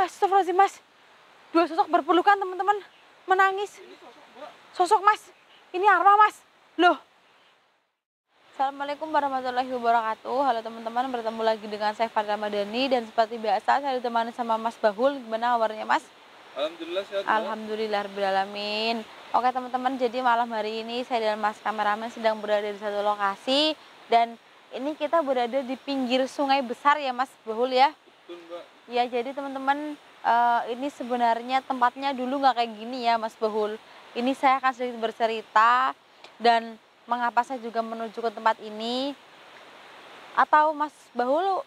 Astagfirullahaladzim mas. Dua sosok berpelukan teman-teman. Menangis. Sosok mas. Ini arwah mas. Loh. Assalamualaikum warahmatullahi wabarakatuh. Halo teman-teman, bertemu lagi dengan saya Fadla Madani. Dan seperti biasa saya ditemani sama Mas Bahul. Gimana kabarnya mas? Alhamdulillah sehat. Alhamdulillahirrahmanirrahim. Oke teman-teman, jadi malam hari ini saya dan mas kameramen sedang berada di satu lokasi. Dan ini kita berada di pinggir sungai besar ya mas Bahul ya. Betul mbak. Ya jadi teman-teman, ini sebenarnya tempatnya dulu nggak kayak gini ya mas Bahul. Ini saya akan sedikit bercerita dan mengapa saya juga menuju ke tempat ini. Atau mas Bahul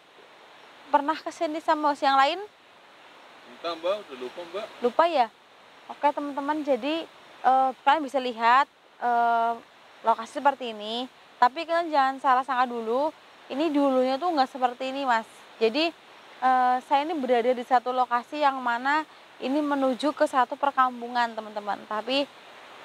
pernah kesini sama yang lain? Entah mbak, udah lupa mbak. Lupa ya? Oke teman-teman, jadi kalian bisa lihat lokasi seperti ini. Tapi kalian jangan salah sangka dulu, ini dulunya tuh nggak seperti ini mas. Jadi saya ini berada di satu lokasi yang mana ini menuju ke satu perkampungan teman-teman. Tapi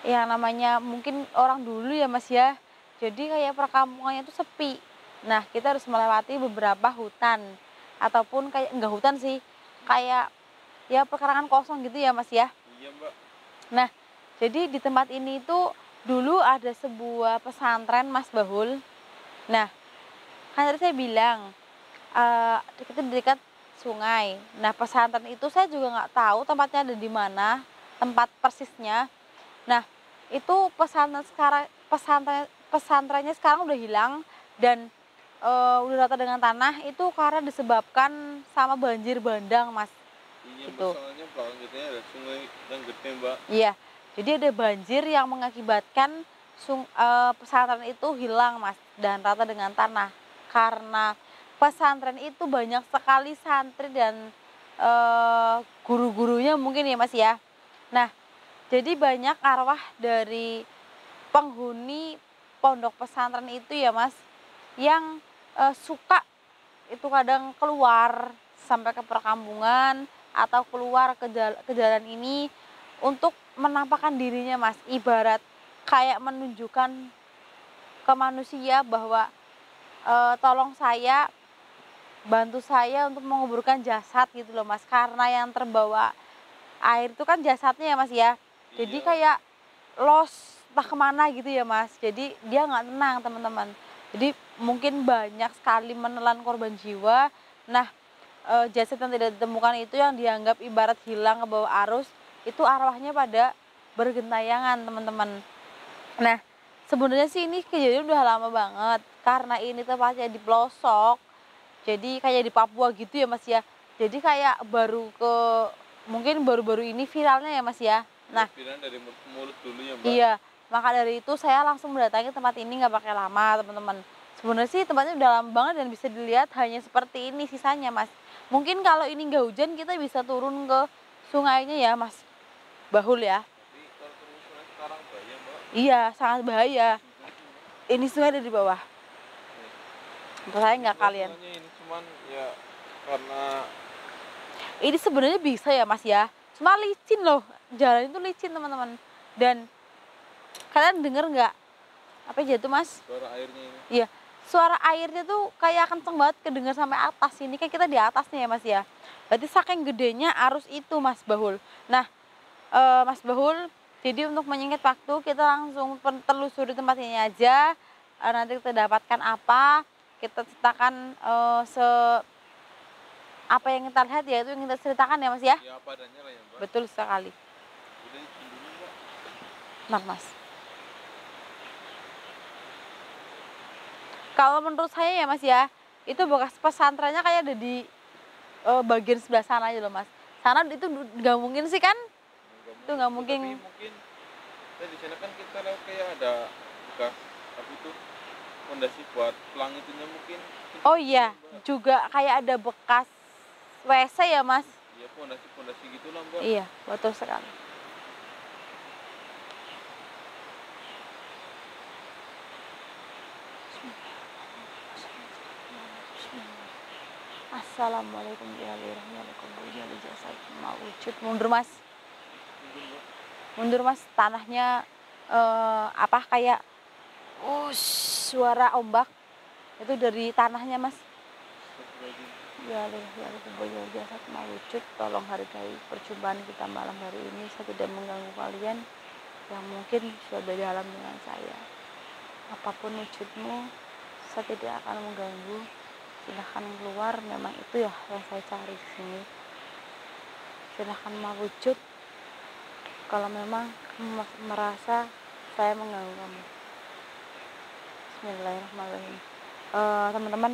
yang namanya mungkin orang dulu ya mas ya. Jadi kayak perkampungannya itu sepi. Nah kita harus melewati beberapa hutan. Ataupun kayak, enggak hutan sih, kayak ya perkarangan kosong gitu ya mas ya. Iya mbak. Nah jadi di tempat ini tuh dulu ada sebuah pesantren mas Bahul. Nah kan tadi saya bilang kita di dekat sungai. Nah pesantren itu saya juga nggak tahu tempatnya ada di mana, tempat persisnya. Nah itu pesantrennya sekarang udah hilang dan udah rata dengan tanah itu karena disebabkan sama banjir bandang mas. Iya Gitu. mbak, soalnya belakang kita ada sungai yang gede mbak. Iya, jadi ada banjir yang mengakibatkan pesantren itu hilang mas dan rata dengan tanah. Karena pesantren itu banyak sekali santri dan guru-gurunya mungkin ya mas ya. Nah, jadi banyak arwah dari penghuni pondok pesantren itu ya mas, yang suka itu kadang keluar sampai ke perkampungan atau keluar ke jalan ini untuk menampakkan dirinya mas, ibarat kayak menunjukkan ke manusia bahwa tolong saya, bantu saya untuk menguburkan jasad gitu loh mas, karena yang terbawa air itu kan jasadnya ya mas ya. Jadi Iya. kayak los entah kemana gitu ya mas, jadi dia nggak tenang teman-teman. Jadi mungkin banyak sekali menelan korban jiwa. Nah jasad yang tidak ditemukan itu yang dianggap ibarat hilang ke bawah arus, itu arwahnya pada bergentayangan teman-teman. Nah sebenarnya sih ini kejadian udah lama banget, karena ini tempatnya di pelosok, jadi kayak di Papua gitu ya mas ya. Jadi kayak mungkin baru-baru ini viralnya ya mas ya. Nah Viral dari mulut ke mulut dulu ya mbak. iya, maka dari itu saya langsung mendatangi tempat ini nggak pakai lama teman-teman. Sebenarnya sih tempatnya udah lama banget dan bisa dilihat hanya seperti ini sisanya mas. Mungkin kalau ini nggak hujan kita bisa turun ke sungainya ya mas Bahul ya. Tapi kalau terus sungai sekarang bahaya mbak. Iya sangat bahaya. Ini sungai ada di bawah. Saya nggak Mbak, kalian. soalnya ini cuman ya karena Ini sebenarnya bisa ya mas ya. Cuma licin loh, jalan itu licin teman-teman. Dan kalian denger nggak apa jatuh mas? suara airnya ini. Iya, suara airnya tuh kayak kenceng banget kedengar sampai atas. Ini kan kita di atasnya ya mas ya. Berarti saking gedenya arus itu mas Bahul. Nah mas Bahul, jadi untuk menyingkat waktu kita langsung telusuri tempat ini aja. Nanti kita dapatkan apa, kita ceritakan apa yang kita lihat ya itu yang kita ceritakan ya mas ya. Ya apa adanya lah ya mbak. Betul sekali. Udah izin dulu mbak. Nah mas, kalau menurut saya ya mas ya, itu bekas pesantrennya kayak ada di bagian sebelah sana aja loh mas. Sana itu nggak mungkin sih kan? Itu nggak mungkin. Tapi mungkin di sana kan kita lihat kayak ada bekas apa itu fondasi buat pelang itunya mungkin. Oh iya, Mbak. juga kayak ada bekas WC ya mas. Iya fondasi gitulah mbak. Iya, betul sekali. Assalamualaikum warahmatullahi wabarakatuh. Mundur mas, Mungkin mbak. mundur mas. Tanahnya apa kayak suara ombak itu dari tanahnya mas. Astagfirullahaladzim. Ya Allah, ya Allah, ya jasad mawujud, tolong hargai perjumpaan kita malam hari ini. Saya tidak mengganggu kalian yang mungkin sudah berdalam dengan saya. Apapun wujudmu, saya tidak akan mengganggu. Silahkan keluar, memang itu ya yang saya cari di sini. Silahkan mewujud kalau memang kamu merasa saya mengganggu kamu. Bismillahirrahmanirrahim. Teman-teman,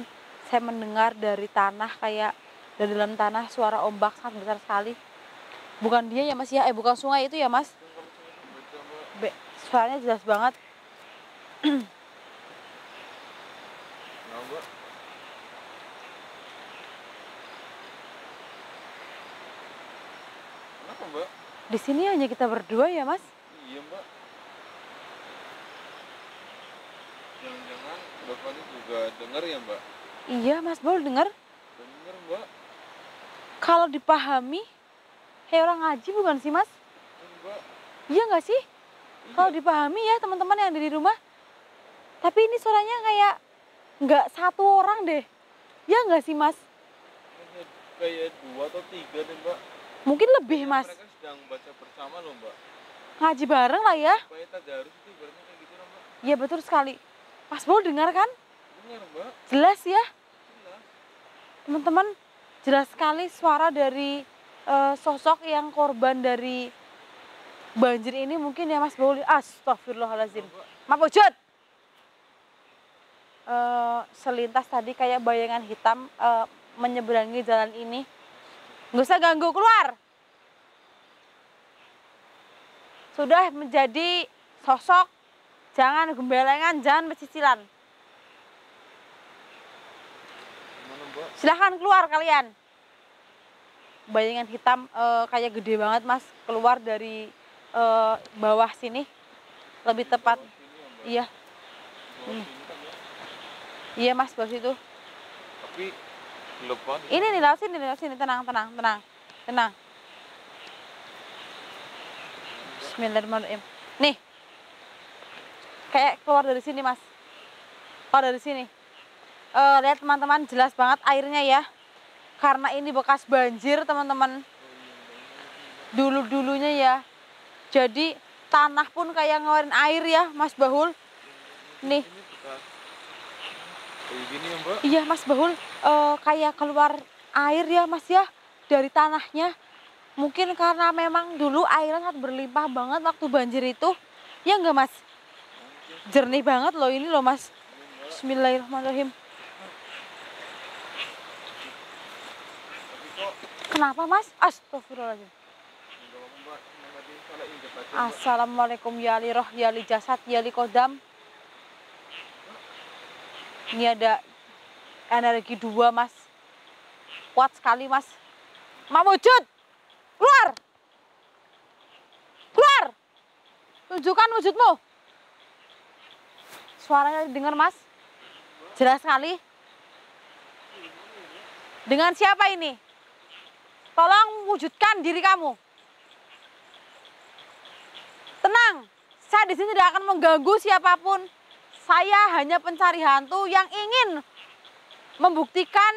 saya mendengar dari tanah, kayak dari dalam tanah suara ombak sangat besar sekali. Bukan dia ya mas ya, bukan sungai itu ya mas. Suaranya jelas banget. Nah, Mbak. Kenapa, Mbak? Di sini hanya kita berdua ya mas. Iya, Mbak. Jangan-jangan Bapak ini juga dengar ya, Mbak? Iya mas, boleh dengar. Dengar, Mbak. Kalau dipahami, kayak orang ngaji bukan sih mas? Mbak. Iya nggak sih? Iya. Kalau dipahami ya teman-teman yang ada di rumah. Tapi ini suaranya kayak nggak satu orang deh. Ya nggak sih mas? Kayak 2 atau 3 deh, Mbak. Mungkin lebih mas. Mereka sedang baca bersama loh, Mbak. Ngaji bareng lah ya. Supaya tadarus itu ibaratnya kayak gitu loh, Mbak. Iya betul sekali. Mas Bol dengar kan? Dengar, Mbak. Jelas ya. Jelas. Teman-teman, jelas sekali suara dari sosok yang korban dari banjir ini mungkin ya Mas Bol. Astagfirullahaladzim. Mapujud. Selintas tadi kayak bayangan hitam menyeberangi jalan ini. Nggak usah ganggu, keluar. Sudah menjadi sosok, jangan gembelengan, jangan pecicilan. Gimana, Mbak? Silahkan keluar kalian. Bayangan hitam kayak gede banget mas, keluar dari bawah sini. Lebih tepat. Bawah sini ya, Mbak? Iya, Bawah sini kan, Mbak? iya mas, bawah situ. Tapi gelap banget. Ini nih, lewat sini, tenang. Bismillahirrahmanirrahim. Nih, kayak keluar dari sini mas. Keluar dari sini. Lihat teman-teman, jelas banget airnya ya. Karena ini bekas banjir teman-teman. Dulu-dulunya ya. Jadi tanah pun kayak ngeluarin air ya Mas Bahul. Nih. Ini bekas kayak gini ya, Mbak? Iya Mas Bahul, kayak keluar air ya Mas ya dari tanahnya. Mungkin karena memang dulu airnya sangat berlimpah banget waktu banjir itu. Ya enggak Mas? Jernih banget loh ini loh Mas. Bismillahirrahmanirrahim. Tapi kok Kenapa Mas? Astagfirullahaladzim. enggak apa, Mbak. Yang tadi salah injek aja, Mbak. Assalamualaikum ya li roh, ya li jasad, ya li kodam. Ini ada energi 2 Mas. Kuat sekali Mas. Mawujud. Keluar. Keluar. Tunjukkan wujudmu. Suaranya dengar Mas. Jelas sekali. Dengan siapa ini? Tolong wujudkan diri kamu. Tenang, saya di sini tidak akan mengganggu siapapun. Saya hanya pencari hantu yang ingin membuktikan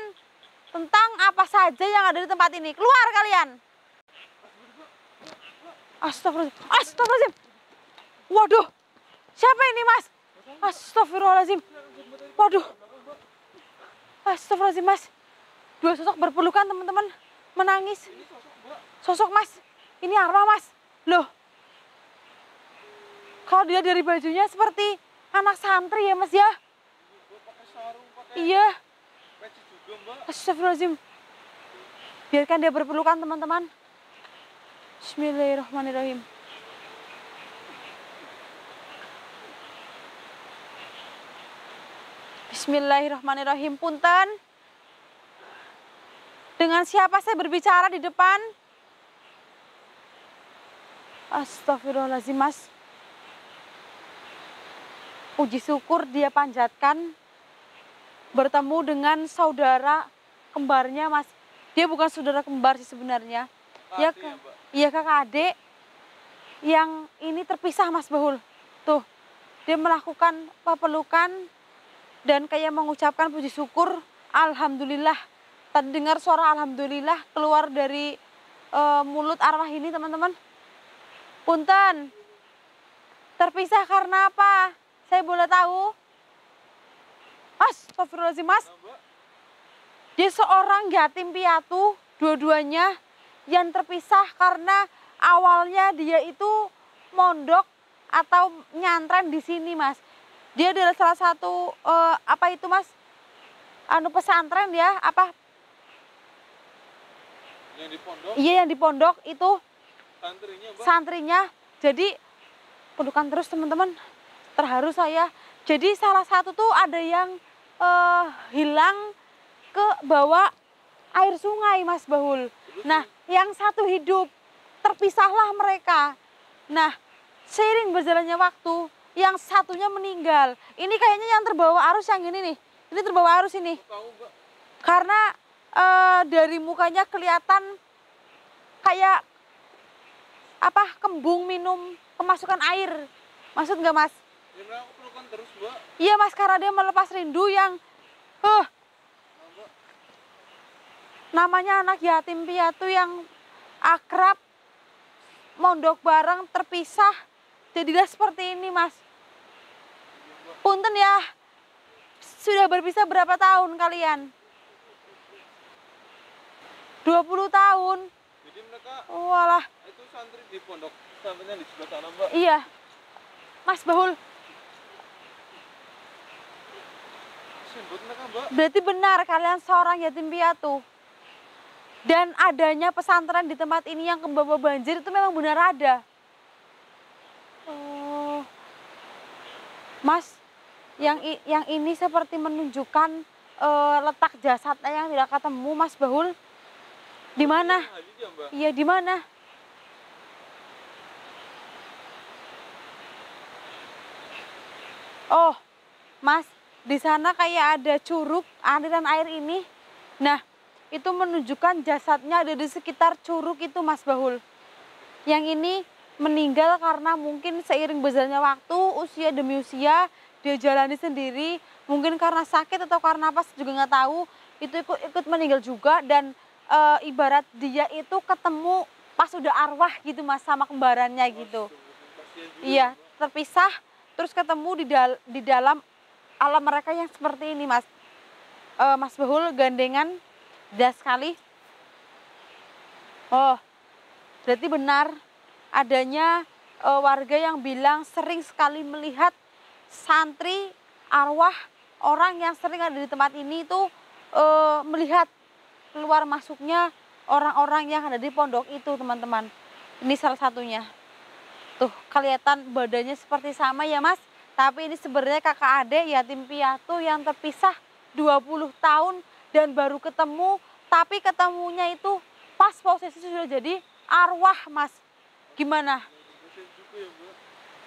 tentang apa saja yang ada di tempat ini. Keluar kalian. Astagfirullahaladzim. Astagfirullahaladzim. Waduh, siapa ini Mas? Astagfirullahaladzim. Waduh. Astagfirullahaladzim Mas. 2 sosok berpelukan teman-teman. Menangis. Sosok Mas. Ini arwah Mas. Loh. Kalau dilihat dari bajunya seperti anak santri ya Mas ya. Pakai sarung, pakai Iya. peci juga, Mbak. Astagfirullahaladzim. Biarkan dia berpelukan teman-teman. Bismillahirrahmanirrahim. Bismillahirrahmanirrahim. Punten. Dengan siapa saya berbicara di depan? Astagfirullahaladzim Mas. Puji syukur dia panjatkan bertemu dengan saudara kembarnya Mas. Dia bukan saudara kembar sih sebenarnya. Ya, Adik ya, Mbak? iya kakak adik yang ini terpisah Mas Bahul. Tuh, dia melakukan pelukan dan kayak mengucapkan puji syukur. Alhamdulillah Tadi dengar suara alhamdulillah keluar dari mulut arwah ini teman-teman. Punten, terpisah karena apa? Saya boleh tahu? Astagfirullahaladzim mas. Nah, Mbak, Dia seorang yatim piatu, dua-duanya yang terpisah karena awalnya dia itu mondok atau nyantren di sini mas. Dia adalah salah satu apa itu mas? Pesantren ya, apa? yang di pondok, Iya yang di pondok itu santrinya, Mbak. santrinya. Jadi pelukan terus teman-teman, terharu saya. Jadi salah satu tuh ada yang hilang ke bawah air sungai Mas Bahul. Nah yang satu hidup, terpisahlah mereka. Nah seiring berjalannya waktu, yang satunya meninggal. Ini kayaknya yang terbawa arus yang ini nih. Ini terbawa arus ini. Tahu, Mbak. Karena dari mukanya kelihatan kayak apa kembung minum kemasukan air. Maksud nggak mas? Ya, Mbak, aku pelukan terus, Mbak. Iya mas, karena dia melepas rindu yang Nah, Mbak. namanya anak yatim piatu yang akrab, mondok bareng, terpisah. Jadilah seperti ini mas. Punten ya, sudah berpisah berapa tahun kalian? 20 tahun. Jadi mereka Walah, itu santri di pondok pesantrennya di sebelah sana, Mbak. iya. Mas Bahul, Simbol mereka, Mbak. berarti benar kalian seorang yatim piatu. Dan adanya pesantren di tempat ini yang kebawa banjir itu memang benar ada. Oh. Mas, yang ini seperti menunjukkan letak jasadnya yang tidak ketemu Mas Bahul. Di mana? Hadijah, Mbak. Iya, di mana? Oh, Mas, di sana kayak ada curug aliran air ini. Nah, itu menunjukkan jasadnya ada di sekitar curug itu, Mas Bahul. Yang ini meninggal karena mungkin seiring berjalannya waktu, usia demi usia, dia jalani sendiri. Mungkin karena sakit atau karena apa, juga nggak tahu. Itu ikut meninggal juga dan ibarat dia itu ketemu pas udah arwah gitu mas sama kembarannya gitu. Kasihan juga, Iya, Mbak. terpisah terus ketemu di dalam alam mereka yang seperti ini mas. Mas Bahul gandengan das sekali. Oh, berarti benar adanya warga yang bilang sering sekali melihat santri arwah orang yang sering ada di tempat ini itu melihat keluar masuknya orang-orang yang ada di pondok itu teman-teman. Ini salah satunya. Tuh kelihatan badannya seperti sama ya mas. Tapi ini sebenarnya kakak adik yatim piatu yang terpisah 20 tahun dan baru ketemu. Tapi ketemunya itu pas posisi sudah jadi arwah mas. Gimana? Kasihan juga ya, Mbak.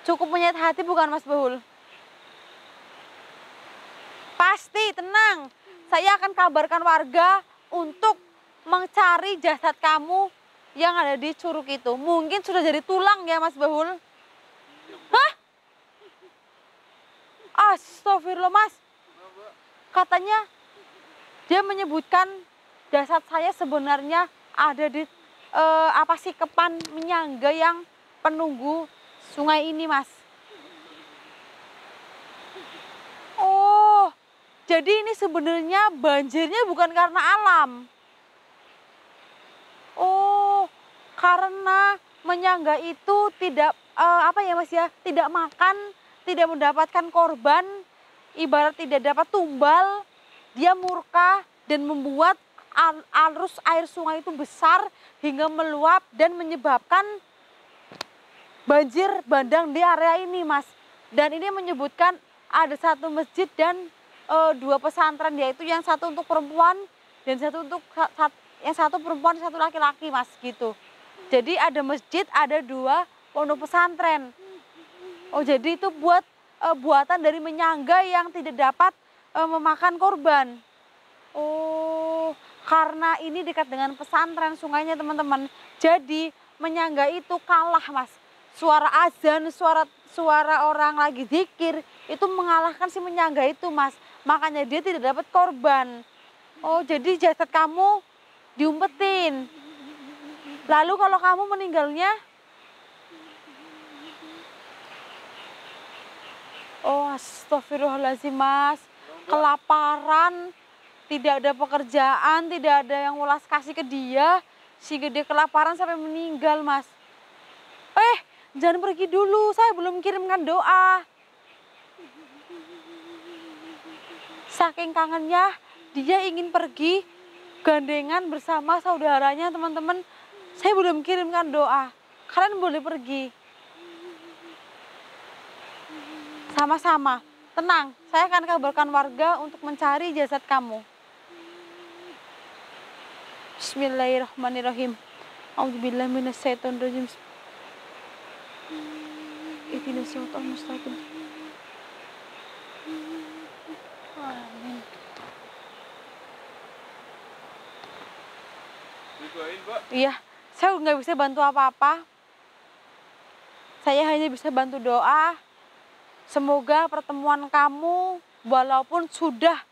Cukup menyayat hati bukan mas Bahul? Pasti tenang. Saya akan kabarkan warga untuk mencari jasad kamu yang ada di curug itu. Mungkin sudah jadi tulang ya Mas Bahul. Hah? Astagfirullah Mas. Nah, Mbak. Katanya dia menyebutkan jasad saya sebenarnya ada di apa sih kepan menyangga yang penunggu sungai ini Mas. Oh, jadi ini sebenarnya banjirnya bukan karena alam. Oh, karena menyangga itu tidak apa ya Mas ya, tidak makan, tidak mendapatkan korban, ibarat tidak dapat tumbal, dia murka dan membuat arus air sungai itu besar hingga meluap dan menyebabkan banjir bandang di area ini Mas. Dan ini menyebutkan ada satu masjid dan dua pesantren, yaitu yang satu untuk perempuan dan satu untuk yang satu perempuan satu laki-laki Mas gitu. Jadi ada masjid, ada dua pondok pesantren. Oh jadi itu buatan dari menyangga yang tidak dapat memakan korban. Oh karena ini dekat dengan pesantren sungainya teman-teman. Jadi menyangga itu kalah Mas. Suara azan, suara orang lagi zikir itu mengalahkan si menyangga itu Mas. Makanya dia tidak dapat korban. Oh, jadi jasad kamu diumpetin. Lalu kalau kamu meninggalnya, oh astagfirullahaladzim mas, kelaparan, tidak ada pekerjaan, tidak ada yang welas kasih ke dia, sehingga dia kelaparan sampai meninggal mas. Jangan pergi dulu, saya belum kirimkan doa. Saking kangennya, dia ingin pergi gandengan bersama saudaranya teman-teman. Saya belum kirimkan doa, kalian boleh pergi. Sama-sama, tenang, saya akan kabarkan warga untuk mencari jasad kamu. Bismillahirrahmanirrahim. A'udzubillahi minasyaitonirrajim. Ihdinas siratal mustaqim. Amin. Didoain, Mbak. Iya, saya nggak bisa bantu apa-apa. Saya hanya bisa bantu doa. Semoga pertemuan kamu, walaupun sudah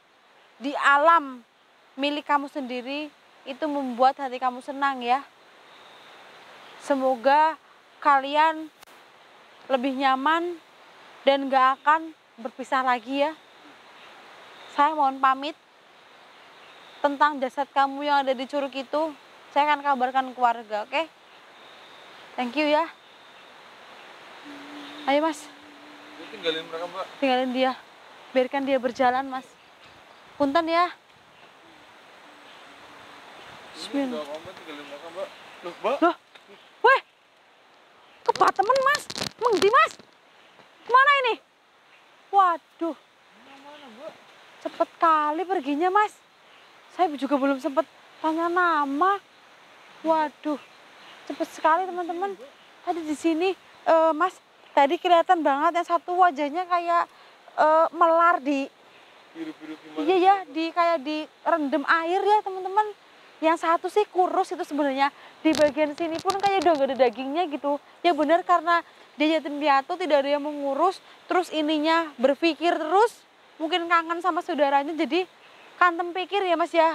di alam milik kamu sendiri, itu membuat hati kamu senang ya. Semoga kalian lebih nyaman dan gak akan berpisah lagi ya. Saya mohon pamit. Tentang jasad kamu yang ada di curug itu, saya akan kabarkan keluarga, oke? Thank you ya. Ayo mas, Lu tinggalin mereka, Mbak. tinggalin dia. Biarkan dia berjalan mas. Punten ya. Ini Bismillah. udah kamu tinggalin mereka, Mbak. Loh, Mbak. Loh, weh, kebat temen mas, mengdi mas, kemana ini? Waduh, Mana, Mbak? cepet kali perginya mas. Saya juga belum sempet tanya nama. Waduh, cepet sekali teman-teman. Tadi di sini, mas, tadi kelihatan banget yang satu wajahnya kayak melar di, Biru-biru gimana? iya ya, di kayak di rendam air ya teman-teman. Yang satu sih kurus itu sebenarnya, di bagian sini pun kayak udah gak ada dagingnya gitu. Ya benar karena dia yatim piatu, tidak ada yang mengurus, terus ininya berpikir terus, mungkin kangen sama saudaranya, jadi kantem pikir ya mas ya,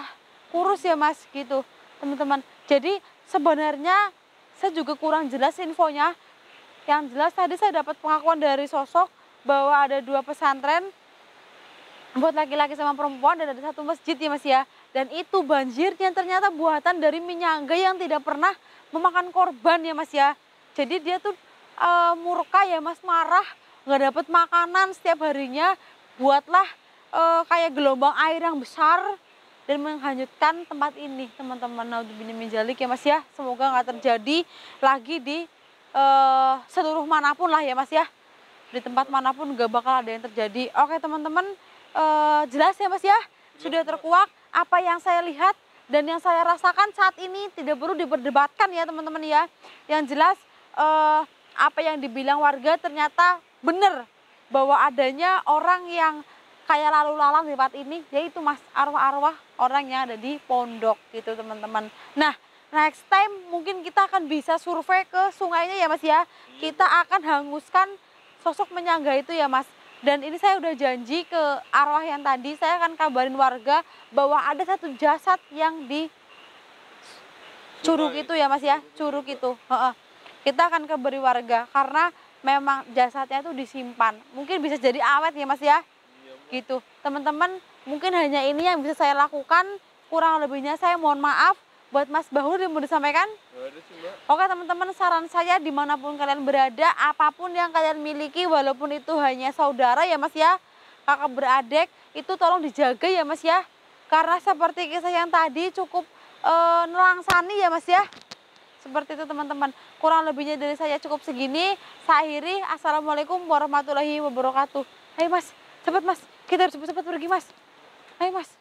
kurus ya mas gitu teman-teman. Jadi sebenarnya saya juga kurang jelas infonya. Yang jelas tadi saya dapat pengakuan dari sosok bahwa ada 2 pesantren buat laki-laki sama perempuan dan ada 1 masjid ya mas ya. Dan itu banjirnya ternyata buatan dari Minyangga yang tidak pernah memakan korban ya mas ya. Jadi dia tuh murka ya mas, marah, nggak dapat makanan setiap harinya. Buatlah kayak gelombang air yang besar dan menghanyutkan tempat ini teman-teman. Naudzubillah min dzalik ya mas ya. Semoga nggak terjadi lagi di seluruh manapun lah ya mas ya. Di tempat manapun nggak bakal ada yang terjadi. Oke teman-teman, jelas ya mas ya, sudah terkuak apa yang saya lihat dan yang saya rasakan saat ini, tidak perlu diperdebatkan ya teman-teman ya. Yang jelas apa yang dibilang warga ternyata benar, bahwa adanya orang yang kayak lalu lalang di tempat ini, yaitu mas, arwah-arwah orang yang ada di pondok gitu teman-teman. Nah, next time mungkin kita akan bisa survei ke sungainya ya mas ya. Kita akan hanguskan sosok Menyangga itu ya mas. Dan ini saya udah janji ke arwah yang tadi, saya akan kabarin warga bahwa ada 1 jasad yang di curug itu ya mas ya, curug itu. Kita akan kabari warga karena memang jasadnya itu disimpan. Mungkin bisa jadi awet ya mas ya, gitu. Teman-teman, mungkin hanya ini yang bisa saya lakukan. Kurang lebihnya saya mohon maaf. Buat Mas Bahur yang mau disampaikan? Nggak ada sih, Mbak. Oke teman-teman, saran saya dimanapun kalian berada, apapun yang kalian miliki, walaupun itu hanya saudara ya mas ya, kakak beradik, itu tolong dijaga ya mas ya. Karena seperti kisah yang tadi cukup nelangsani ya mas ya. Seperti itu teman-teman. Kurang lebihnya dari saya cukup segini. Saya akhiri. Assalamualaikum warahmatullahi wabarakatuh. Ayo mas, cepat mas, kita harus cepat-cepat pergi mas. Ayo mas.